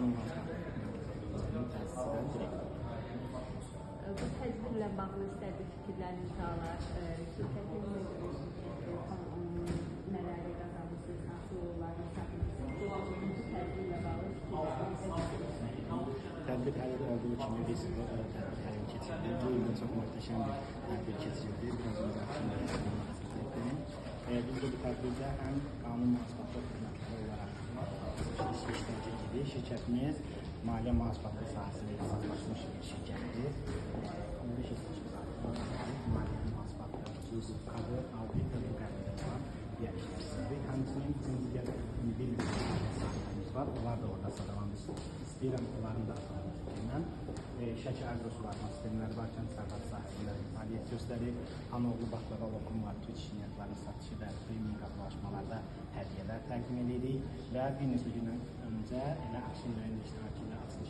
qanun məlumatlarının təsislə direktor. Bu tədbirlə bağlı istədiyi fikirlərinizi alar, şirkətin nələri qazanmışsınız, hansı uğurlarını çatmışsınız, bu tədbirlə bağlı fikirlərinizi Tədbir hər il olduğu kimi biz tədbir hər il keçirdik. Bu ildə çox möhtəşəm bir tədbir keçirdik. Biraz önce biz bu tədbirdə həm qanun mühasibatlı xidmətləri olaraq iştirak edirik. Şirkətimiz maliyyə mühasibatlı sahəsində ixtisaslaşmış bir şirkətdir. 15 ixtisaslaşmış maliyyə mühasibatlı, xüsusi kadr, audit və bu qəbuldə olan digər işləşdirdik. Həmçinin ikinci bir sahələrimiz var. Onlar da orada sadalanmış. İstəyirəm onların da adlarından. Şəki aqrosularma sistemləri varkən sərvat sahəsində fəaliyyət göstərir. Anoğlu baklava lokumlar, tüt şinyatların satışı və premium qazılaşmalarda hədiyyələr təqdim edirik və bir neçə gündən öncə elə Akşin rayonunda iştirak ilə açılış